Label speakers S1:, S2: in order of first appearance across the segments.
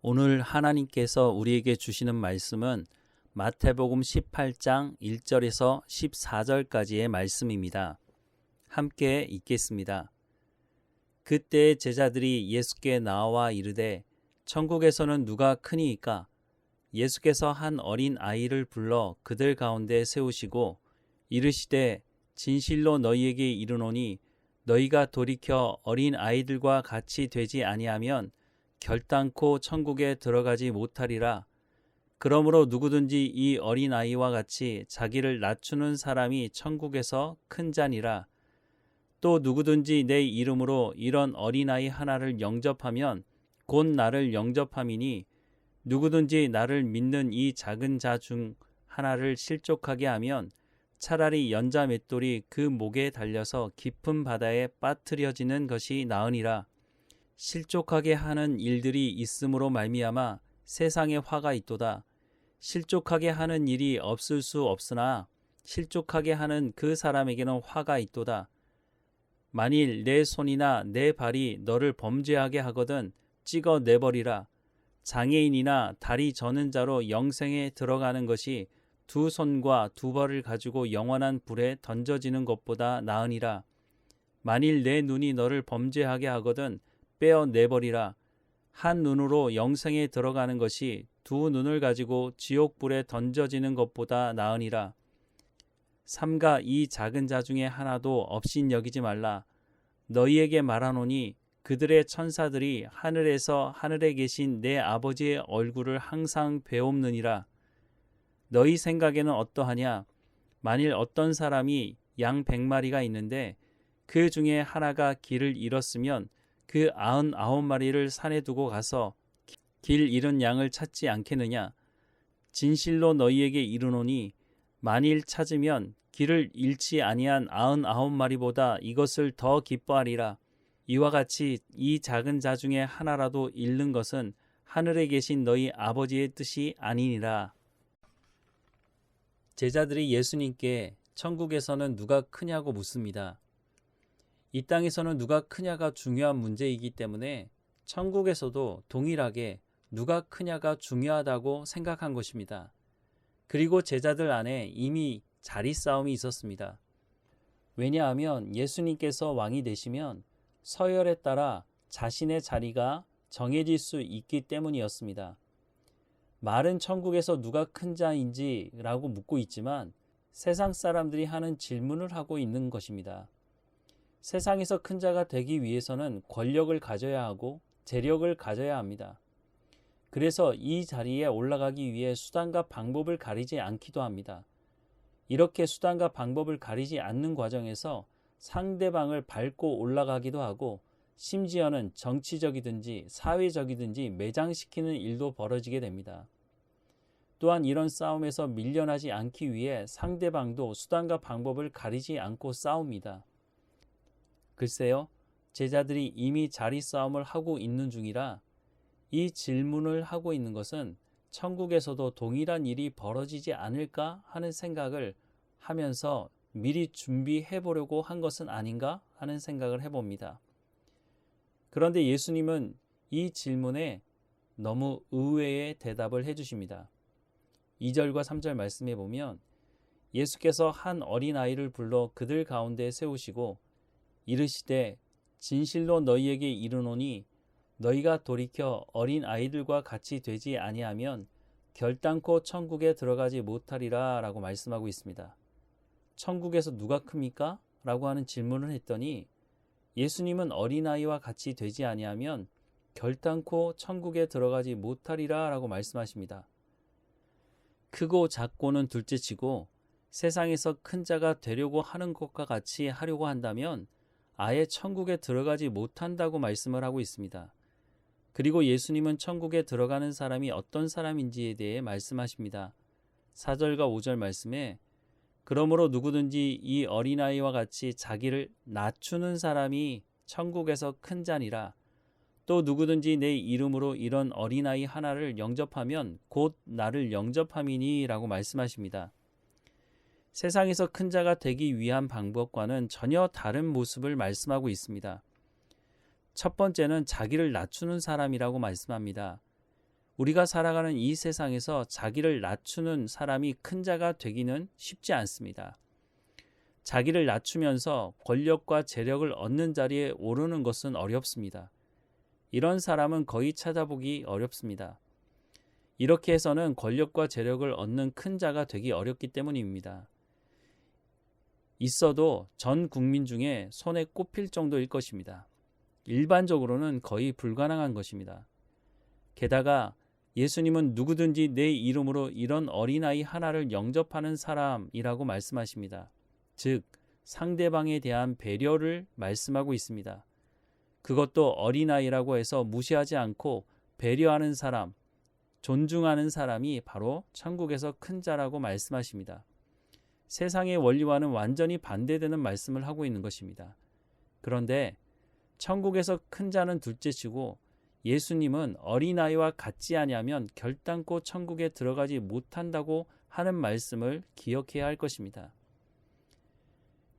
S1: 오늘 하나님께서 우리에게 주시는 말씀은 마태복음 18장 1절에서 14절까지의 말씀입니다. 함께 읽겠습니다. 그때 제자들이 예수께 나와 이르되 천국에서는 누가 크니이까? 예수께서 한 어린 아이를 불러 그들 가운데 세우시고 이르시되 진실로 너희에게 이르노니 너희가 돌이켜 어린 아이들과 같이 되지 아니하면 결단코 천국에 들어가지 못하리라. 그러므로 누구든지 이 어린 아이와 같이 자기를 낮추는 사람이 천국에서 큰 자니라. 또 누구든지 내 이름으로 이런 어린아이 하나를 영접하면 곧 나를 영접함이니 누구든지 나를 믿는 이 작은 자 중 하나를 실족하게 하면 차라리 연자 맷돌이 그 목에 달려서 깊은 바다에 빠뜨려지는 것이 나으니라. 실족하게 하는 일들이 있음으로 말미암아 세상에 화가 있도다. 실족하게 하는 일이 없을 수 없으나 실족하게 하는 그 사람에게는 화가 있도다. 만일 내 손이나 내 발이 너를 범죄하게 하거든 찍어 내버리라. 장애인이나 다리 저는 자로 영생에 들어가는 것이 두 손과 두 발을 가지고 영원한 불에 던져지는 것보다 나으니라. 만일 내 눈이 너를 범죄하게 하거든 빼어 내버리라. 한 눈으로 영생에 들어가는 것이 두 눈을 가지고 지옥불에 던져지는 것보다 나으니라. 삼가 이 작은 자 중에 하나도 없인 여기지 말라. 너희에게 말하노니 그들의 천사들이 하늘에서 하늘에 계신 내 아버지의 얼굴을 항상 배옵느니라. 너희 생각에는 어떠하냐? 만일 어떤 사람이 양 100마리가 있는데 그 중에 하나가 길을 잃었으면 그 99마리를 산에 두고 가서 길 잃은 양을 찾지 않겠느냐? 진실로 너희에게 이르노니 만일 찾으면 길을 잃지 아니한 99마리보다 이것을 더 기뻐하리라. 이와 같이 이 작은 자 중에 하나라도 잃는 것은 하늘에 계신 너희 아버지의 뜻이 아니니라. 제자들이 예수님께 천국에서는 누가 크냐고 묻습니다. 이 땅에서는 누가 크냐가 중요한 문제이기 때문에 천국에서도 동일하게 누가 크냐가 중요하다고 생각한 것입니다. 그리고 제자들 안에 이미 자리 싸움이 있었습니다. 왜냐하면 예수님께서 왕이 되시면 서열에 따라 자신의 자리가 정해질 수 있기 때문이었습니다. 말은 천국에서 누가 큰 자인지라고 묻고 있지만 세상 사람들이 하는 질문을 하고 있는 것입니다. 세상에서 큰 자가 되기 위해서는 권력을 가져야 하고 재력을 가져야 합니다. 그래서 이 자리에 올라가기 위해 수단과 방법을 가리지 않기도 합니다. 이렇게 수단과 방법을 가리지 않는 과정에서 상대방을 밟고 올라가기도 하고 심지어는 정치적이든지 사회적이든지 매장시키는 일도 벌어지게 됩니다. 또한 이런 싸움에서 밀려나지 않기 위해 상대방도 수단과 방법을 가리지 않고 싸웁니다. 글쎄요, 제자들이 이미 자리 싸움을 하고 있는 중이라 이 질문을 하고 있는 것은 천국에서도 동일한 일이 벌어지지 않을까 하는 생각을 하면서 미리 준비해 보려고 한 것은 아닌가 하는 생각을 해봅니다. 그런데 예수님은 이 질문에 너무 의외의 대답을 해주십니다. 2절과 3절 말씀에 보면 예수께서 한 어린아이를 불러 그들 가운데 세우시고 이르시되 진실로 너희에게 이르노니 너희가 돌이켜 어린 아이들과 같이 되지 아니하면 결단코 천국에 들어가지 못하리라 라고 말씀하고 있습니다. 천국에서 누가 큽니까? 라고 하는 질문을 했더니 예수님은 어린아이와 같이 되지 아니하면 결단코 천국에 들어가지 못하리라 라고 말씀하십니다. 크고 작고는 둘째치고 세상에서 큰 자가 되려고 하는 것과 같이 하려고 한다면 아예 천국에 들어가지 못한다고 말씀을 하고 있습니다. 그리고 예수님은 천국에 들어가는 사람이 어떤 사람인지에 대해 말씀하십니다. 4절과 5절 말씀에 그러므로 누구든지 이 어린아이와 같이 자기를 낮추는 사람이 천국에서 큰 자니라. 또 누구든지 내 이름으로 이런 어린아이 하나를 영접하면 곧 나를 영접함이니 라고 말씀하십니다. 세상에서 큰 자가 되기 위한 방법과는 전혀 다른 모습을 말씀하고 있습니다. 첫 번째는 자기를 낮추는 사람이라고 말씀합니다. 우리가 살아가는 이 세상에서 자기를 낮추는 사람이 큰 자가 되기는 쉽지 않습니다. 자기를 낮추면서 권력과 재력을 얻는 자리에 오르는 것은 어렵습니다. 이런 사람은 거의 찾아보기 어렵습니다. 이렇게 해서는 권력과 재력을 얻는 큰 자가 되기 어렵기 때문입니다. 있어도 전 국민 중에 손에 꼽힐 정도일 것입니다. 일반적으로는 거의 불가능한 것입니다. 게다가 예수님은 누구든지 내 이름으로 이런 어린아이 하나를 영접하는 사람이라고 말씀하십니다. 즉, 상대방에 대한 배려를 말씀하고 있습니다. 그것도 어린아이라고 해서 무시하지 않고 배려하는 사람, 존중하는 사람이 바로 천국에서 큰 자라고 말씀하십니다. 세상의 원리와는 완전히 반대되는 말씀을 하고 있는 것입니다. 그런데 천국에서 큰 자는 둘째치고 예수님은 어린아이와 같지 아니하면 결단코 천국에 들어가지 못한다고 하는 말씀을 기억해야 할 것입니다.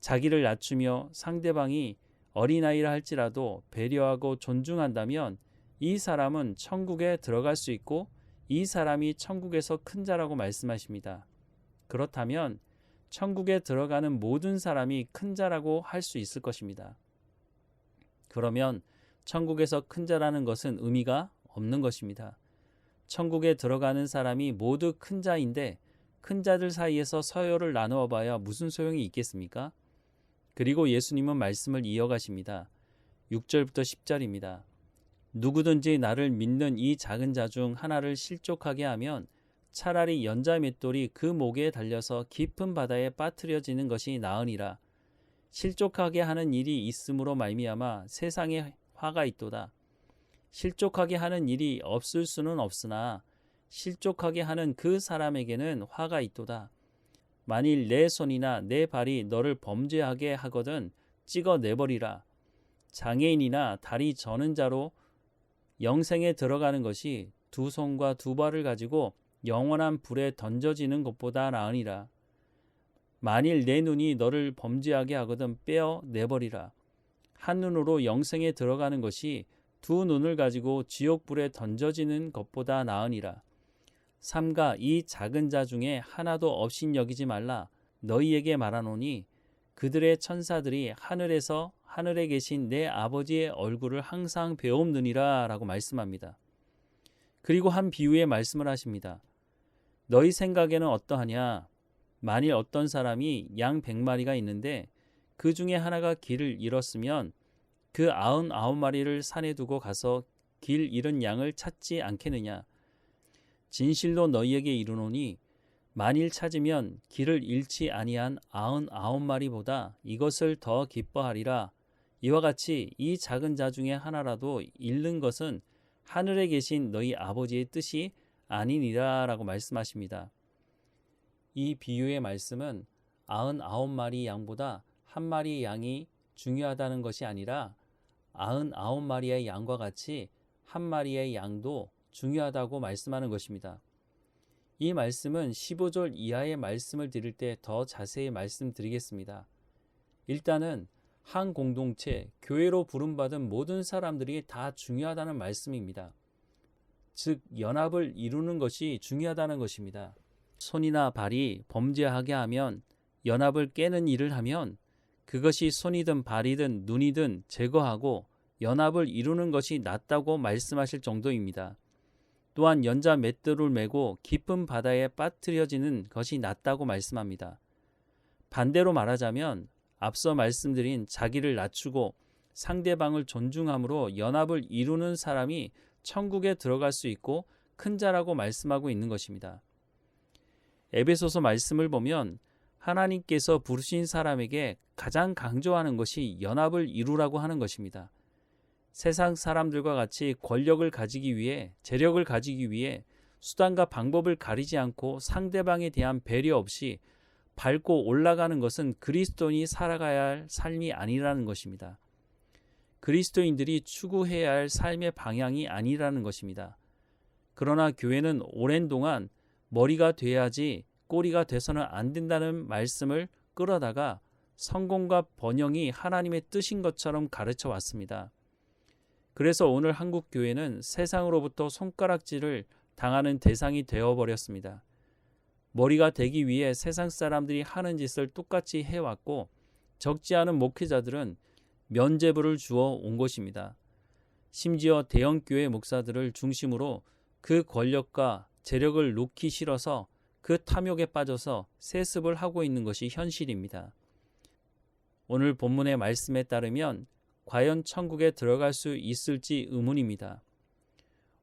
S1: 자기를 낮추며 상대방이 어린아이라 할지라도 배려하고 존중한다면 이 사람은 천국에 들어갈 수 있고 이 사람이 천국에서 큰 자라고 말씀하십니다. 그렇다면 천국에 들어가는 모든 사람이 큰 자라고 할 수 있을 것입니다. 그러면 천국에서 큰 자라는 것은 의미가 없는 것입니다. 천국에 들어가는 사람이 모두 큰 자인데 큰 자들 사이에서 서열을 나누어 봐야 무슨 소용이 있겠습니까? 그리고 예수님은 말씀을 이어가십니다. 6절부터 10절입니다. 누구든지 나를 믿는 이 작은 자 중 하나를 실족하게 하면 차라리 연자 맷돌이 그 목에 달려서 깊은 바다에 빠뜨려지는 것이 나으니라. 실족하게 하는 일이 있음으로 말미암아 세상에 화가 있도다. 실족하게 하는 일이 없을 수는 없으나 실족하게 하는 그 사람에게는 화가 있도다. 만일 내 손이나 내 발이 너를 범죄하게 하거든 찍어내버리라. 장애인이나 다리 저는 자로 영생에 들어가는 것이 두 손과 두 발을 가지고 영원한 불에 던져지는 것보다 나으니라. 만일 내 눈이 너를 범죄하게 하거든 빼어내버리라. 한 눈으로 영생에 들어가는 것이 두 눈을 가지고 지옥불에 던져지는 것보다 나으니라. 삼가 이 작은 자 중에 하나도 없인 여기지 말라. 너희에게 말하노니 그들의 천사들이 하늘에 계신 내 아버지의 얼굴을 항상 배옵느니라 라고 말씀합니다. 그리고 한 비유의 말씀을 하십니다. 너희 생각에는 어떠하냐? 만일 어떤 사람이 양 100마리가 있는데 그 중에 하나가 길을 잃었으면 그 99마리를 산에 두고 가서 길 잃은 양을 찾지 않겠느냐? 진실로 너희에게 이르노니 만일 찾으면 길을 잃지 아니한 99마리보다 이것을 더 기뻐하리라. 이와 같이 이 작은 자 중에 하나라도 잃는 것은 하늘에 계신 너희 아버지의 뜻이 아니니라 라고 말씀하십니다. 이 비유의 말씀은 99마리 양보다 한 마리 양이 중요하다는 것이 아니라 99마리의 양과 같이 한 마리의 양도 중요하다고 말씀하는 것입니다. 이 말씀은 15절 이하의 말씀을 드릴 때 더 자세히 말씀드리겠습니다. 일단은 한 공동체, 교회로 부름받은 모든 사람들이 다 중요하다는 말씀입니다. 즉, 연합을 이루는 것이 중요하다는 것입니다. 손이나 발이 범죄하게 하면 연합을 깨는 일을 하면 그것이 손이든 발이든 눈이든 제거하고 연합을 이루는 것이 낫다고 말씀하실 정도입니다. 또한 연자 맷돌을 메고 깊은 바다에 빠뜨려지는 것이 낫다고 말씀합니다. 반대로 말하자면 앞서 말씀드린 자기를 낮추고 상대방을 존중함으로 연합을 이루는 사람이 천국에 들어갈 수 있고 큰 자라고 말씀하고 있는 것입니다. 에베소서 말씀을 보면 하나님께서 부르신 사람에게 가장 강조하는 것이 연합을 이루라고 하는 것입니다. 세상 사람들과 같이 권력을 가지기 위해, 재력을 가지기 위해 수단과 방법을 가리지 않고 상대방에 대한 배려 없이 밟고 올라가는 것은 그리스도인이 살아가야 할 삶이 아니라는 것입니다. 그리스도인들이 추구해야 할 삶의 방향이 아니라는 것입니다. 그러나 교회는 오랜 동안 머리가 돼야지 꼬리가 돼서는 안 된다는 말씀을 끌어다가 성공과 번영이 하나님의 뜻인 것처럼 가르쳐 왔습니다. 그래서 오늘 한국 교회는 세상으로부터 손가락질을 당하는 대상이 되어버렸습니다. 머리가 되기 위해 세상 사람들이 하는 짓을 똑같이 해왔고 적지 않은 목회자들은 면죄부를 주어 온 것입니다. 심지어 대형교회 목사들을 중심으로 그 권력과 재력을 놓기 싫어서 그 탐욕에 빠져서 세습을 하고 있는 것이 현실입니다. 오늘 본문의 말씀에 따르면 과연 천국에 들어갈 수 있을지 의문입니다.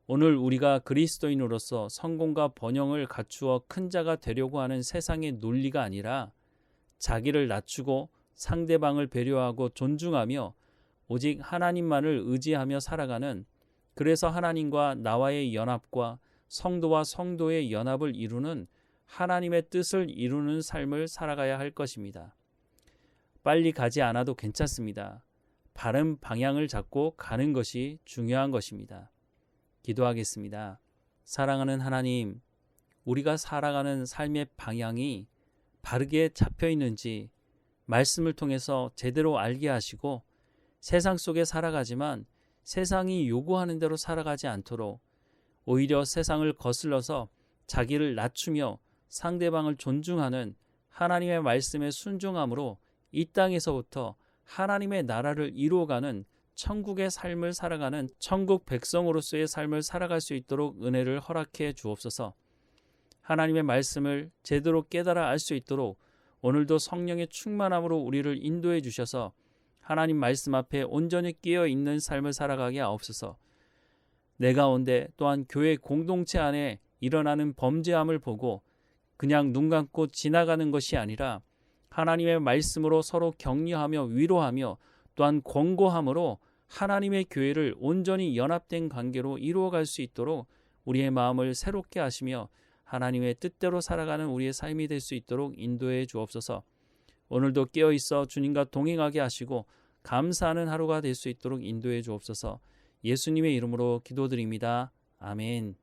S1: 오늘 우리가 그리스도인으로서 성공과 번영을 갖추어 큰 자가 되려고 하는 세상의 논리가 아니라 자기를 낮추고 상대방을 배려하고 존중하며 오직 하나님만을 의지하며 살아가는, 그래서 하나님과 나와의 연합과 성도와 성도의 연합을 이루는 하나님의 뜻을 이루는 삶을 살아가야 할 것입니다. 빨리 가지 않아도 괜찮습니다. 바른 방향을 잡고 가는 것이 중요한 것입니다. 기도하겠습니다. 사랑하는 하나님, 우리가 살아가는 삶의 방향이 바르게 잡혀 있는지 말씀을 통해서 제대로 알게 하시고 세상 속에 살아가지만 세상이 요구하는 대로 살아가지 않도록 오히려 세상을 거슬러서 자기를 낮추며 상대방을 존중하는 하나님의 말씀에 순종함으로 이 땅에서부터 하나님의 나라를 이루어가는 천국의 삶을 살아가는 천국 백성으로서의 삶을 살아갈 수 있도록 은혜를 허락해 주옵소서. 하나님의 말씀을 제대로 깨달아 알 수 있도록 오늘도 성령의 충만함으로 우리를 인도해 주셔서 하나님 말씀 앞에 온전히 깨어 있는 삶을 살아가게 하옵소서. 내 가운데 또한 교회 공동체 안에 일어나는 범죄함을 보고 그냥 눈 감고 지나가는 것이 아니라 하나님의 말씀으로 서로 격려하며 위로하며 또한 권고함으로 하나님의 교회를 온전히 연합된 관계로 이루어갈 수 있도록 우리의 마음을 새롭게 하시며 하나님의 뜻대로 살아가는 우리의 삶이 될 수 있도록 인도해 주옵소서. 오늘도 깨어있어 주님과 동행하게 하시고 감사하는 하루가 될 수 있도록 인도해 주옵소서. 예수님의 이름으로 기도드립니다. 아멘.